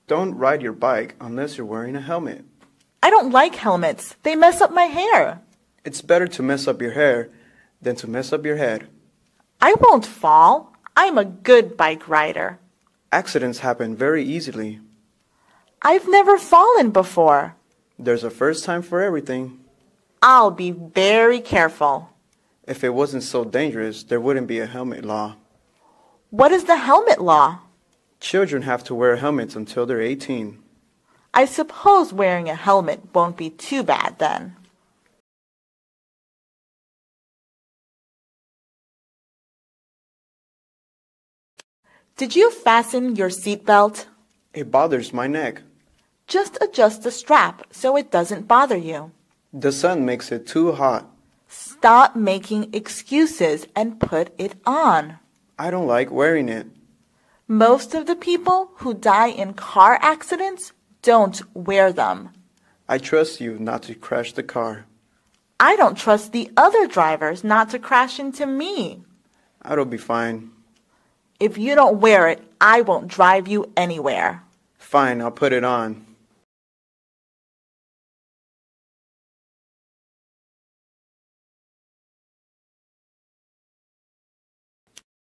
Don't ride your bike unless you're wearing a helmet. I don't like helmets. They mess up my hair. It's better to mess up your hair than to mess up your head. I won't fall. I'm a good bike rider. Accidents happen very easily. I've never fallen before. There's a first time for everything. I'll be very careful. If it wasn't so dangerous, there wouldn't be a helmet law. What is the helmet law? Children have to wear helmets until they're 18. I suppose wearing a helmet won't be too bad then. Did you fasten your seatbelt? It bothers my neck. Just adjust the strap so it doesn't bother you. The sun makes it too hot. Stop making excuses and put it on. I don't like wearing it. Most of the people who die in car accidents don't wear them. I trust you not to crash the car. I don't trust the other drivers not to crash into me. It'll be fine. If you don't wear it, I won't drive you anywhere. Fine, I'll put it on.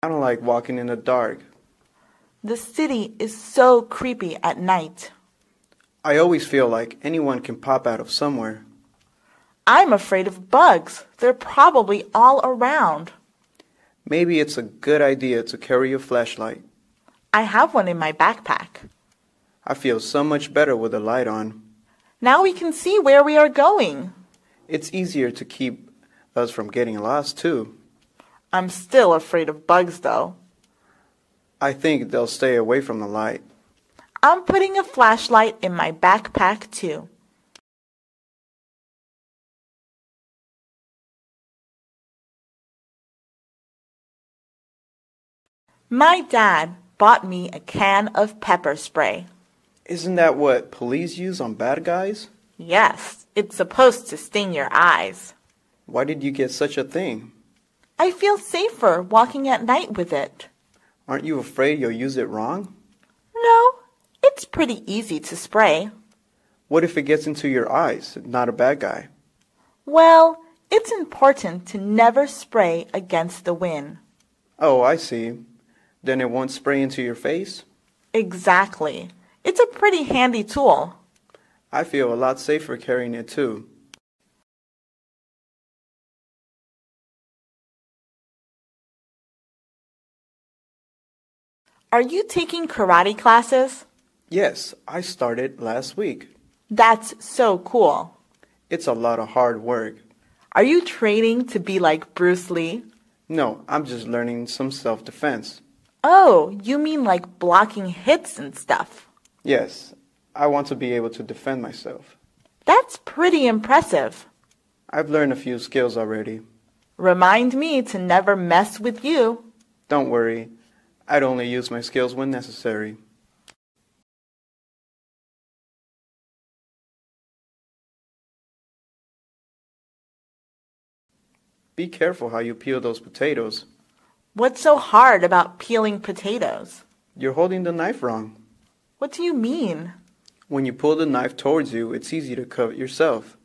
I don't like walking in the dark. The city is so creepy at night. I always feel like anyone can pop out of somewhere. I'm afraid of bugs. They're probably all around. Maybe it's a good idea to carry a flashlight. I have one in my backpack. I feel so much better with the light on. Now we can see where we are going. It's easier to keep us from getting lost, too. I'm still afraid of bugs, though. I think they'll stay away from the light. I'm putting a flashlight in my backpack, too. My dad bought me a can of pepper spray. Isn't that what police use on bad guys? Yes, it's supposed to sting your eyes. Why did you get such a thing? I feel safer walking at night with it. Aren't you afraid you'll use it wrong? No, it's pretty easy to spray. What if it gets into your eyes? Not a bad guy. Well, it's important to never spray against the wind. Oh, I see. Then it won't spray into your face? Exactly. It's a pretty handy tool. I feel a lot safer carrying it too. Are you taking karate classes? Yes, I started last week. That's so cool. It's a lot of hard work. Are you training to be like Bruce Lee? No, I'm just learning some self-defense. Oh, you mean like blocking hits and stuff? Yes, I want to be able to defend myself. That's pretty impressive. I've learned a few skills already. Remind me to never mess with you. Don't worry, I'd only use my skills when necessary. Be careful how you peel those potatoes. What's so hard about peeling potatoes? You're holding the knife wrong. What do you mean? When you pull the knife towards you, it's easy to cut yourself.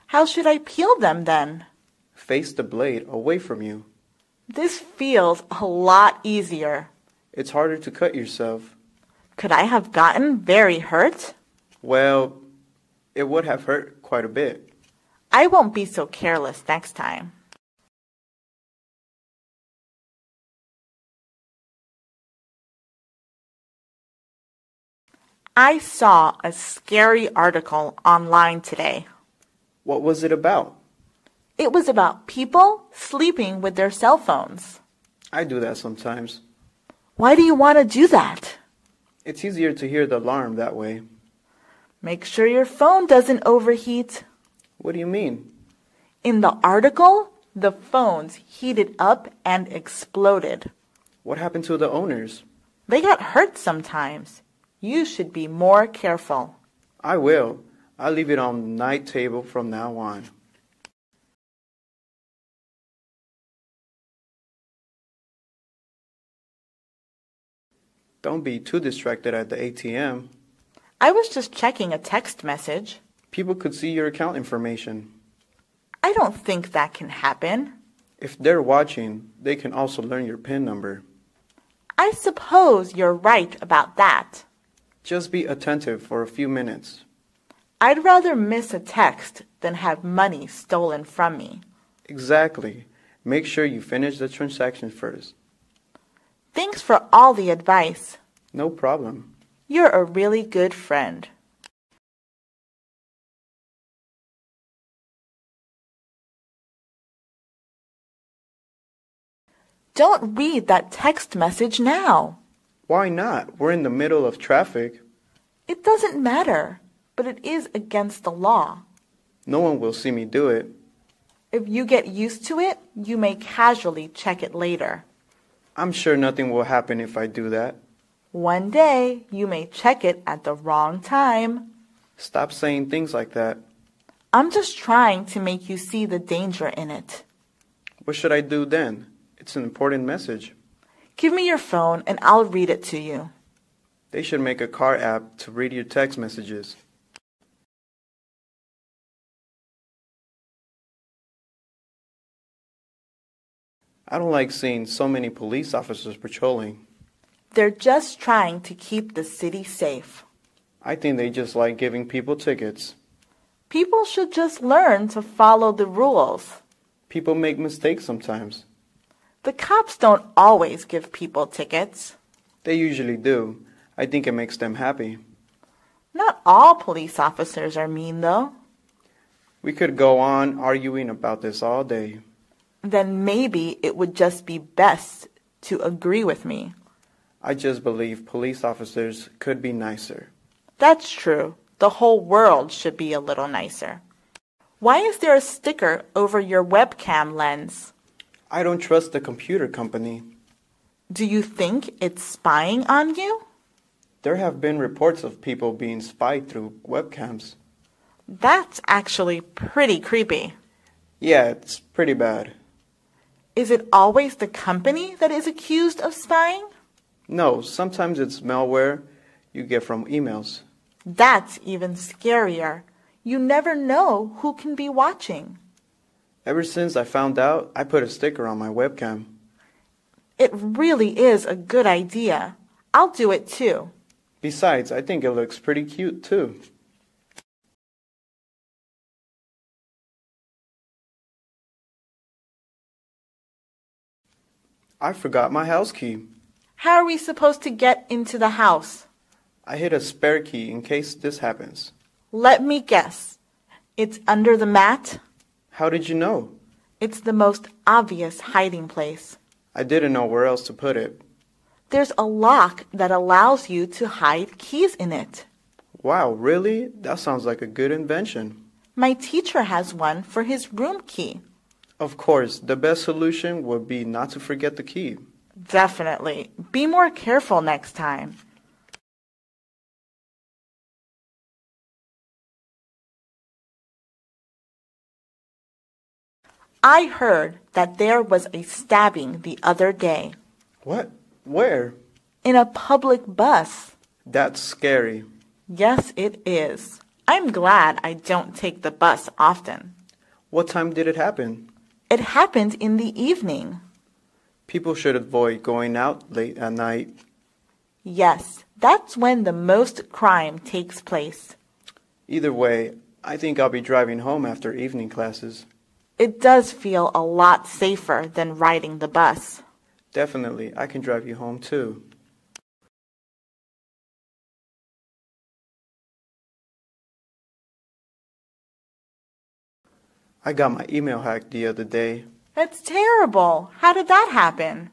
How should I peel them then? Face the blade away from you. This feels a lot easier. It's harder to cut yourself. Could I have gotten very hurt? Well, it would have hurt quite a bit. I won't be so careless next time. I saw a scary article online today. What was it about? It was about people sleeping with their cell phones. I do that sometimes. Why do you want to do that? It's easier to hear the alarm that way. Make sure your phone doesn't overheat. What do you mean? In the article, the phones heated up and exploded. What happened to the owners? They got hurt sometimes. You should be more careful. I will. I'll leave it on the night table from now on. Don't be too distracted at the ATM. I was just checking a text message. People could see your account information. I don't think that can happen. If they're watching, they can also learn your PIN number. I suppose you're right about that. Just be attentive for a few minutes. I'd rather miss a text than have money stolen from me. Exactly. Make sure you finish the transaction first. Thanks for all the advice. No problem. You're a really good friend. Don't read that text message now. Why not? We're in the middle of traffic. It doesn't matter, but it is against the law. No one will see me do it. If you get used to it, you may casually check it later. I'm sure nothing will happen if I do that. One day, you may check it at the wrong time. Stop saying things like that. I'm just trying to make you see the danger in it. What should I do then? It's an important message. Give me your phone and I'll read it to you. They should make a car app to read your text messages. I don't like seeing so many police officers patrolling. They're just trying to keep the city safe. I think they just like giving people tickets. People should just learn to follow the rules. People make mistakes sometimes. The cops don't always give people tickets. They usually do. I think it makes them happy. Not all police officers are mean, though. We could go on arguing about this all day. Then maybe it would just be best to agree with me. I just believe police officers could be nicer. That's true. The whole world should be a little nicer. Why is there a sticker over your webcam lens? I don't trust the computer company. Do you think it's spying on you? There have been reports of people being spied through webcams. That's actually pretty creepy. Yeah, it's pretty bad. Is it always the company that is accused of spying? No, sometimes it's malware you get from emails. That's even scarier. You never know who can be watching. Ever since I found out, I put a sticker on my webcam. It really is a good idea. I'll do it too. Besides, I think it looks pretty cute too. I forgot my house key. How are we supposed to get into the house? I hid a spare key in case this happens. Let me guess. It's under the mat? How did you know? It's the most obvious hiding place. I didn't know where else to put it. There's a lock that allows you to hide keys in it. Wow, really? That sounds like a good invention. My teacher has one for his room key. Of course, the best solution would be not to forget the key. Definitely. Be more careful next time. I heard that there was a stabbing the other day. What? Where? In a public bus. That's scary. Yes, it is. I'm glad I don't take the bus often. What time did it happen? It happened in the evening. People should avoid going out late at night. Yes, that's when the most crime takes place. Either way, I think I'll be driving home after evening classes. It does feel a lot safer than riding the bus. Definitely, I can drive you home too. I got my email hacked the other day. That's terrible. How did that happen?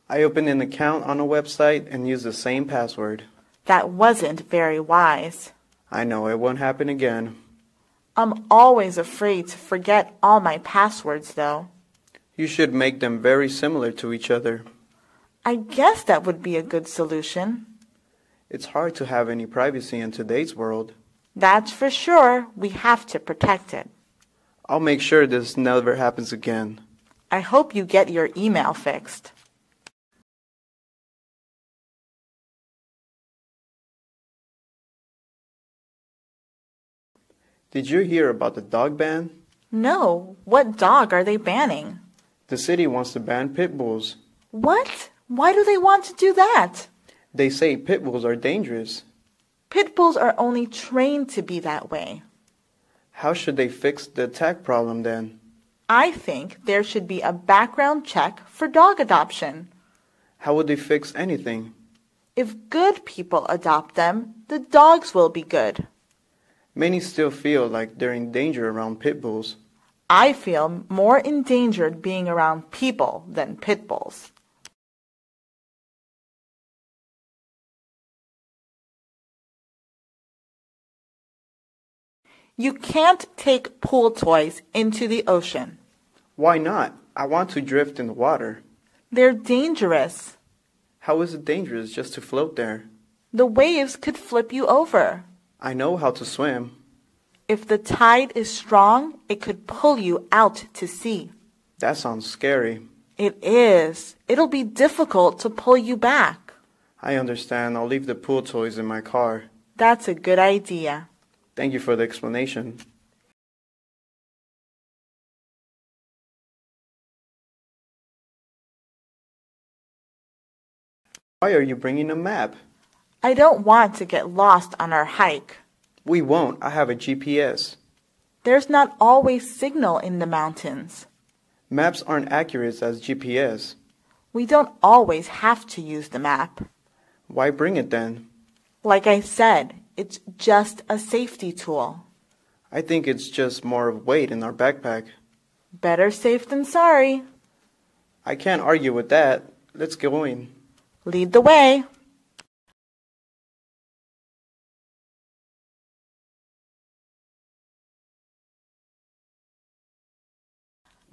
I opened an account on a website and used the same password. That wasn't very wise. I know, it won't happen again. I'm always afraid to forget all my passwords, though. You should make them very similar to each other. I guess that would be a good solution. It's hard to have any privacy in today's world. That's for sure. We have to protect it. I'll make sure this never happens again. I hope you get your email fixed. Did you hear about the dog ban? No. What dog are they banning? The city wants to ban pit bulls. What? Why do they want to do that? They say pit bulls are dangerous. Pit bulls are only trained to be that way. How should they fix the attack problem then? I think there should be a background check for dog adoption. How would they fix anything? If good people adopt them, the dogs will be good. Many still feel like they're in danger around pit bulls. I feel more endangered being around people than pit bulls. You can't take pool toys into the ocean. Why not? I want to drift in the water. They're dangerous. How is it dangerous just to float there? The waves could flip you over. I know how to swim. If the tide is strong, it could pull you out to sea. That sounds scary. It is. It'll be difficult to pull you back. I understand. I'll leave the pool toys in my car. That's a good idea. Thank you for the explanation. Why are you bringing a map? I don't want to get lost on our hike. We won't. I have a GPS. There's not always signal in the mountains. Maps aren't accurate as GPS. We don't always have to use the map. Why bring it then? Like I said, it's just a safety tool. I think it's just more of weight in our backpack. Better safe than sorry. I can't argue with that. Let's go in. Lead the way.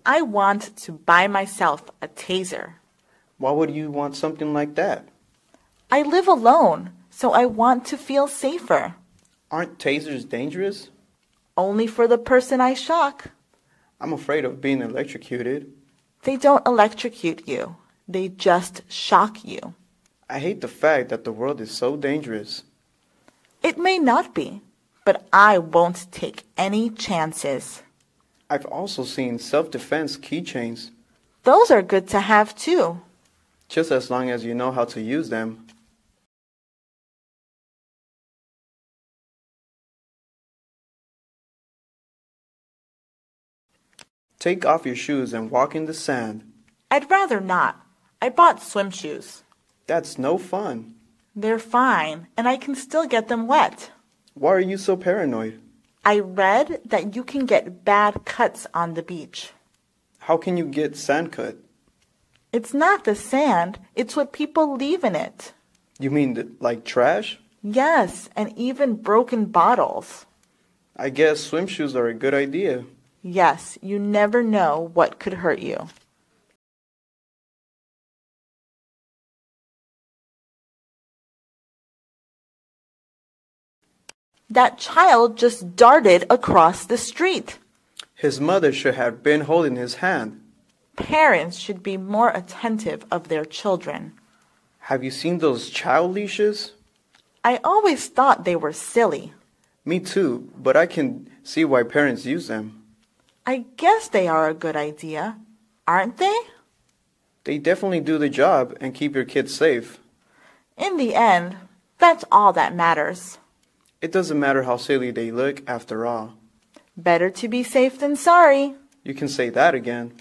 I want to buy myself a taser. Why would you want something like that? I live alone, so I want to feel safer. Aren't tasers dangerous? Only for the person I shock. I'm afraid of being electrocuted. They don't electrocute you. They just shock you. I hate the fact that the world is so dangerous. It may not be, but I won't take any chances. I've also seen self-defense keychains. Those are good to have too. Just as long as you know how to use them. Take off your shoes and walk in the sand. I'd rather not. I bought swim shoes. That's no fun. They're fine, and I can still get them wet. Why are you so paranoid? I read that you can get bad cuts on the beach. How can you get sand cut? It's not the sand, it's what people leave in it. You mean like trash? Yes, and even broken bottles. I guess swim shoes are a good idea. Yes, you never know what could hurt you. That child just darted across the street. His mother should have been holding his hand. Parents should be more attentive of their children. Have you seen those child leashes? I always thought they were silly. Me too, but I can see why parents use them. I guess they are a good idea, aren't they? They definitely do the job and keep your kids safe. In the end, that's all that matters. It doesn't matter how silly they look after all. Better to be safe than sorry. You can say that again.